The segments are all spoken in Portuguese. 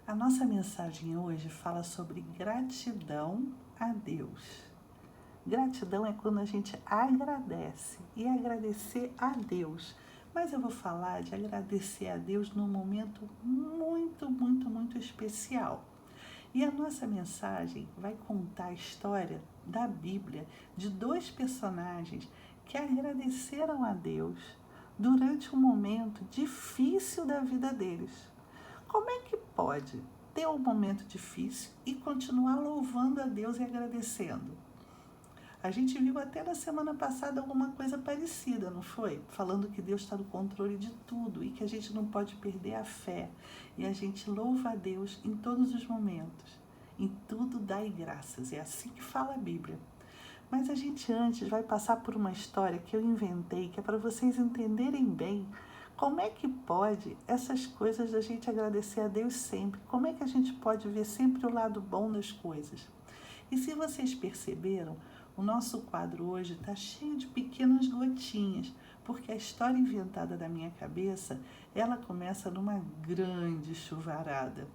A nossa mensagem hoje fala sobre gratidão a Deus. Gratidão é quando a gente agradece e agradecer a Deus. Mas eu vou falar de agradecer a Deus num momento muito especial. E a nossa mensagem vai contar a história da Bíblia de dois personagens que agradeceram a Deus durante um momento difícil da vida deles. Como é que pode ter um momento difícil e continuar louvando a Deus e agradecendo? A gente viu até na semana passada alguma coisa parecida, não foi? Falando que Deus está no controle de tudo e que a gente não pode perder a fé. E a gente louva a Deus em todos os momentos. Em tudo dai graças. É assim que fala a Bíblia. Mas a gente antes vai passar por uma história que eu inventei, que é para vocês entenderem bem como é que pode essas coisas da gente agradecer a Deus sempre. Como é que a gente pode ver sempre o lado bom das coisas. E se vocês perceberam, o nosso quadro hoje está cheio de pequenas gotinhas, porque a história inventada da minha cabeça, ela começa numa grande chuvarada.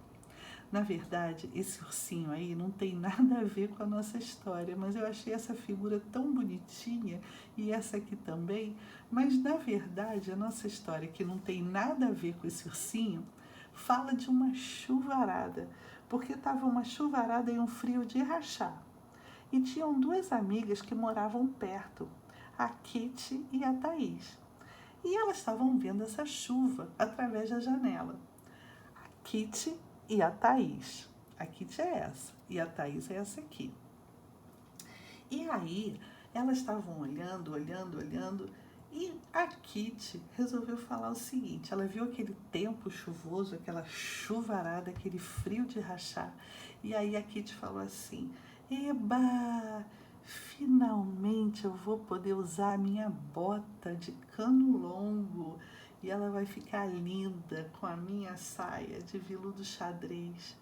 Na verdade, esse ursinho aí não tem nada a ver com a nossa história, mas eu achei essa figura tão bonitinha e essa aqui também. Mas na verdade, a nossa história, que não tem nada a ver com esse ursinho, fala de uma chuvarada, porque estava uma chuvarada e um frio de rachar. E tinham duas amigas que moravam perto, a Kitty e a Thaís. E elas estavam vendo essa chuva através da janela. A Kitty e a Thaís. A Kitty é essa e a Thaís é essa aqui. E aí elas estavam olhando e a Kitty resolveu falar o seguinte, ela viu aquele tempo chuvoso, aquela chuvarada, aquele frio de rachar, e aí a Kitty falou assim, eba, finalmente eu vou poder usar a minha bota de cano longo e ela vai ficar linda com a minha saia de veludo xadrez.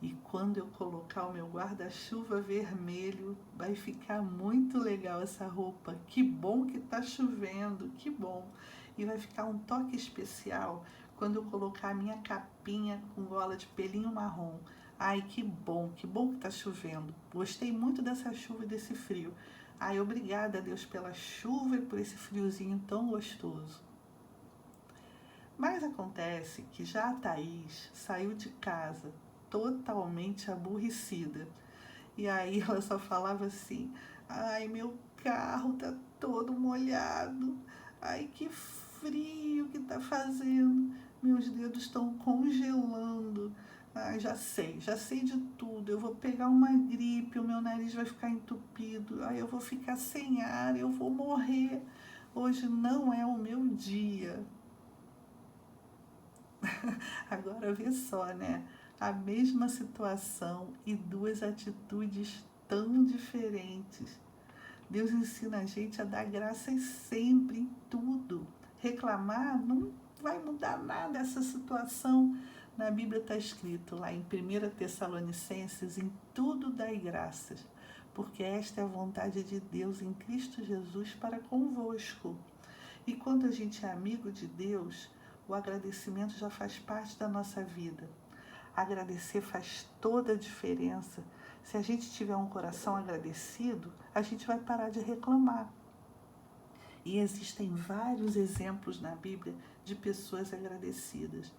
E quando eu colocar o meu guarda-chuva vermelho, vai ficar muito legal essa roupa. Que bom que tá chovendo, que bom. E vai ficar um toque especial quando eu colocar a minha capinha com gola de pelinho marrom. Ai, que bom que tá chovendo. Gostei muito dessa chuva e desse frio. Ai, obrigada a Deus pela chuva e por esse friozinho tão gostoso. Mas acontece que já a Thaís saiu de casa totalmente aborrecida. E aí ela só falava assim, ai, meu carro tá todo molhado, ai, que frio que tá fazendo, meus dedos estão congelando, ai, já sei de tudo, eu vou pegar uma gripe, o meu nariz vai ficar entupido, ai, eu vou ficar sem ar, eu vou morrer, hoje não é o meu dia. Agora vê só, né? A mesma situação e duas atitudes tão diferentes. Deus ensina a gente a dar graças sempre, em tudo. Reclamar não vai mudar nada essa situação. Na Bíblia está escrito lá em 1 Tessalonicenses, em tudo dai graças, porque esta é a vontade de Deus em Cristo Jesus para convosco. E quando a gente é amigo de Deus, o agradecimento já faz parte da nossa vida. Agradecer faz toda a diferença. Se a gente tiver um coração agradecido, a gente vai parar de reclamar. E existem vários exemplos na Bíblia de pessoas agradecidas.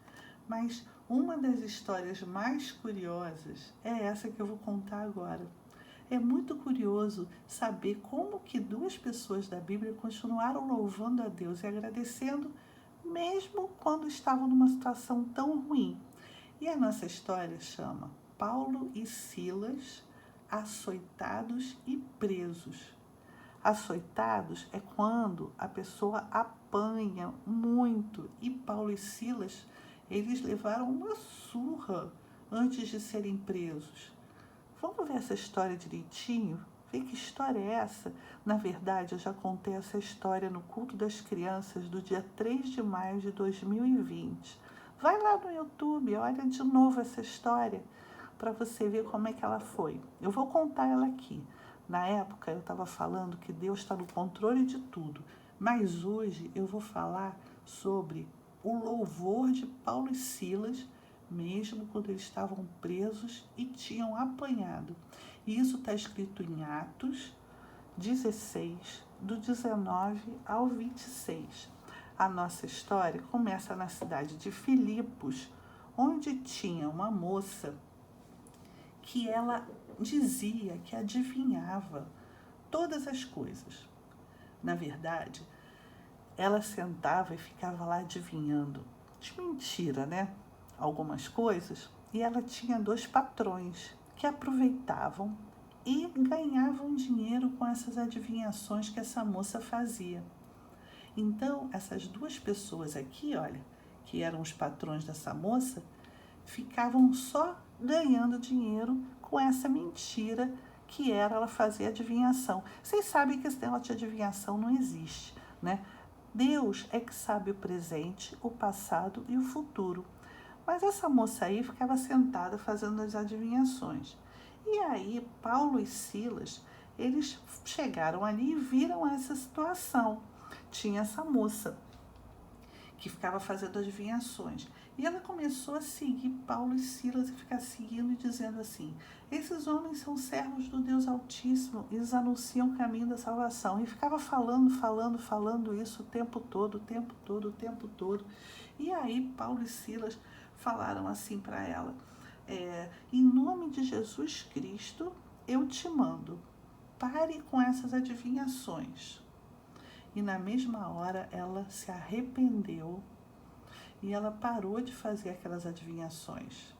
Mas uma das histórias mais curiosas é essa que eu vou contar agora. É muito curioso saber como que duas pessoas da Bíblia continuaram louvando a Deus e agradecendo, mesmo quando estavam numa situação tão ruim. E a nossa história chama Paulo e Silas, açoitados e presos. Açoitados é quando a pessoa apanha muito, e Paulo e Silas, eles levaram uma surra antes de serem presos. Vamos ver essa história direitinho? Ver que história é essa? Na verdade, eu já contei essa história no culto das crianças do dia 3 de maio de 2020. Vai lá no YouTube, olha de novo essa história para você ver como é que ela foi. Eu vou contar ela aqui. Na época eu estava falando que Deus está no controle de tudo, mas hoje eu vou falar sobre o louvor de Paulo e Silas, mesmo quando eles estavam presos e tinham apanhado. E isso está escrito em Atos 16, do 19 ao 26. A nossa história começa na cidade de Filipos, onde tinha uma moça que ela dizia que adivinhava todas as coisas. Na verdade, ela sentava e ficava lá adivinhando. De mentira, né? Algumas coisas. E ela tinha 2 patrões que aproveitavam e ganhavam dinheiro com essas adivinhações que essa moça fazia. Então, essas 2 pessoas aqui, olha, que eram os patrões dessa moça, ficavam só ganhando dinheiro com essa mentira que era ela fazer adivinhação. Vocês sabem que esse negócio de adivinhação não existe, né? Deus é que sabe o presente, o passado e o futuro. Mas essa moça aí ficava sentada fazendo as adivinhações. E aí, Paulo e Silas, eles chegaram ali e viram essa situação. Tinha essa moça que ficava fazendo adivinhações. E ela começou a seguir Paulo e Silas e ficar seguindo e dizendo assim: esses homens são servos do Deus Altíssimo, eles anunciam o caminho da salvação. E ficava falando isso o tempo todo. E aí Paulo e Silas falaram assim para ela: em nome de Jesus Cristo, eu te mando, pare com essas adivinhações. E na mesma hora ela se arrependeu e ela parou de fazer aquelas adivinhações.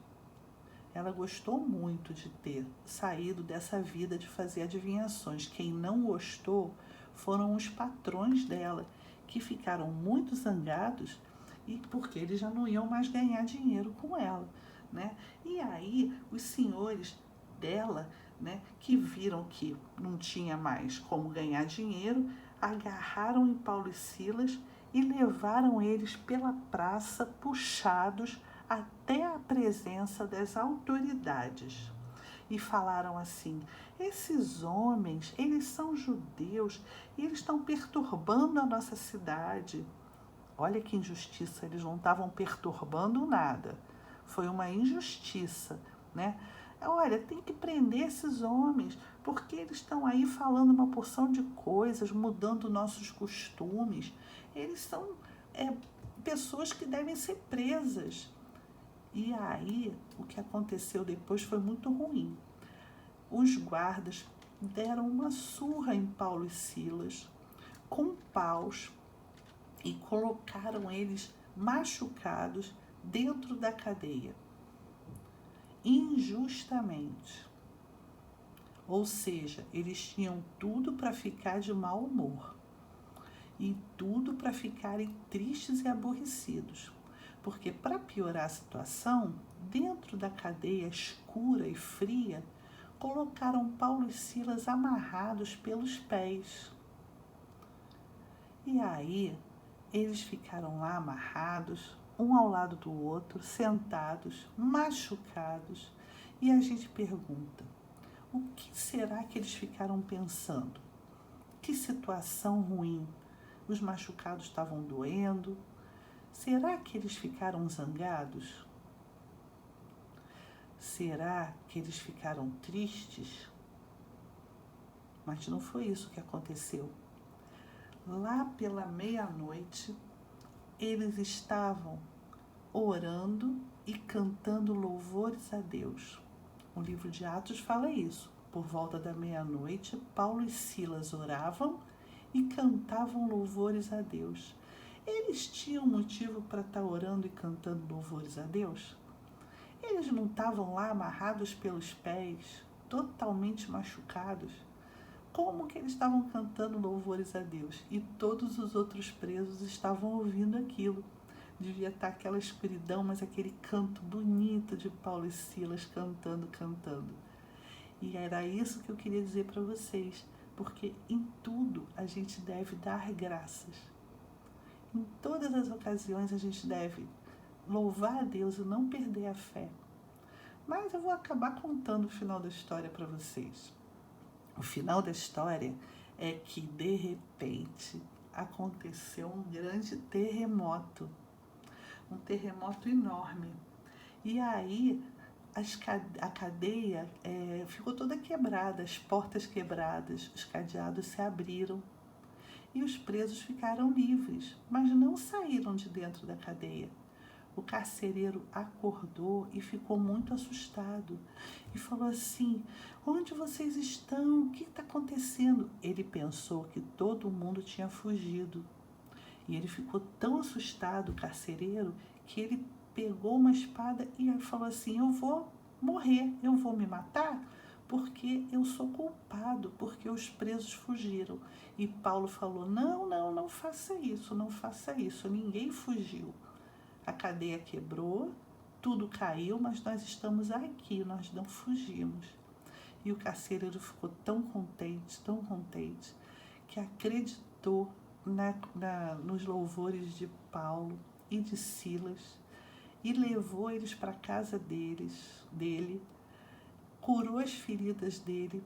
Ela gostou muito de ter saído dessa vida de fazer adivinhações. Quem não gostou foram os patrões dela, que ficaram muito zangados e porque eles já não iam mais ganhar dinheiro com ela, né? E aí os senhores dela, né, que viram que não tinha mais como ganhar dinheiro, agarraram em Paulo e Silas e levaram eles pela praça puxados até a presença das autoridades. E falaram assim: esses homens, eles são judeus e eles estão perturbando a nossa cidade. Olha que injustiça, eles não estavam perturbando nada. Foi uma injustiça, né? Olha, tem que prender esses homens, porque eles estão aí falando uma porção de coisas, mudando nossos costumes. Eles são pessoas que devem ser presas. E aí, o que aconteceu depois foi muito ruim. Os guardas deram uma surra em Paulo e Silas, com paus, e colocaram eles machucados dentro da cadeia, injustamente. Ou seja, eles tinham tudo para ficar de mau humor e tudo para ficarem tristes e aborrecidos, porque para piorar a situação, dentro da cadeia escura e fria, colocaram Paulo e Silas amarrados pelos pés. E aí, eles ficaram lá amarrados, um ao lado do outro, sentados, machucados. E a gente pergunta: o que será que eles ficaram pensando? Que situação ruim! Os machucados estavam doendo. Será que eles ficaram zangados? Será que eles ficaram tristes? Mas não foi isso que aconteceu. Lá pela meia-noite, eles estavam orando e cantando louvores a Deus. O livro de Atos fala isso. Por volta da meia-noite, Paulo e Silas oravam e cantavam louvores a Deus. Eles tinham motivo para estar orando e cantando louvores a Deus? Eles não estavam lá amarrados pelos pés, totalmente machucados? Como que eles estavam cantando louvores a Deus? E todos os outros presos estavam ouvindo aquilo. Devia estar aquela escuridão, mas aquele canto bonito de Paulo e Silas cantando. E era isso que eu queria dizer para vocês, porque em tudo a gente deve dar graças. Em todas as ocasiões a gente deve louvar a Deus e não perder a fé. Mas eu vou acabar contando o final da história para vocês. O final da história é que, de repente, aconteceu um grande terremoto. Um terremoto enorme. E aí a cadeia ficou toda quebrada, as portas quebradas, os cadeados se abriram e os presos ficaram livres, mas não saíram de dentro da cadeia. O carcereiro acordou e ficou muito assustado e falou assim: onde vocês estão? O que está acontecendo? Ele pensou que todo mundo tinha fugido. E ele ficou tão assustado, o carcereiro, que ele pegou uma espada e falou assim: eu vou morrer, eu vou me matar porque eu sou culpado, porque os presos fugiram. E Paulo falou: não, não, não faça isso, não faça isso, ninguém fugiu. A cadeia quebrou, tudo caiu, mas nós estamos aqui, nós não fugimos. E o carcereiro ficou tão contente, que acreditou nos louvores de Paulo e de Silas e levou eles para a casa dele, curou as feridas dele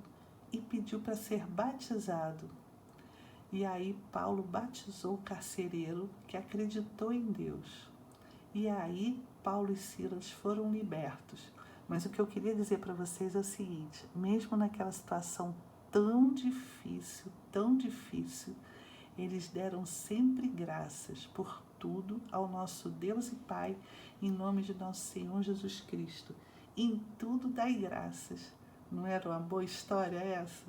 e pediu para ser batizado. E aí Paulo batizou o carcereiro que acreditou em Deus. E aí Paulo e Silas foram libertos. Mas o que eu queria dizer para vocês é o seguinte: mesmo naquela situação tão difícil, eles deram sempre graças por tudo ao nosso Deus e Pai, em nome de nosso Senhor Jesus Cristo. Em tudo dai graças. Não era uma boa história essa?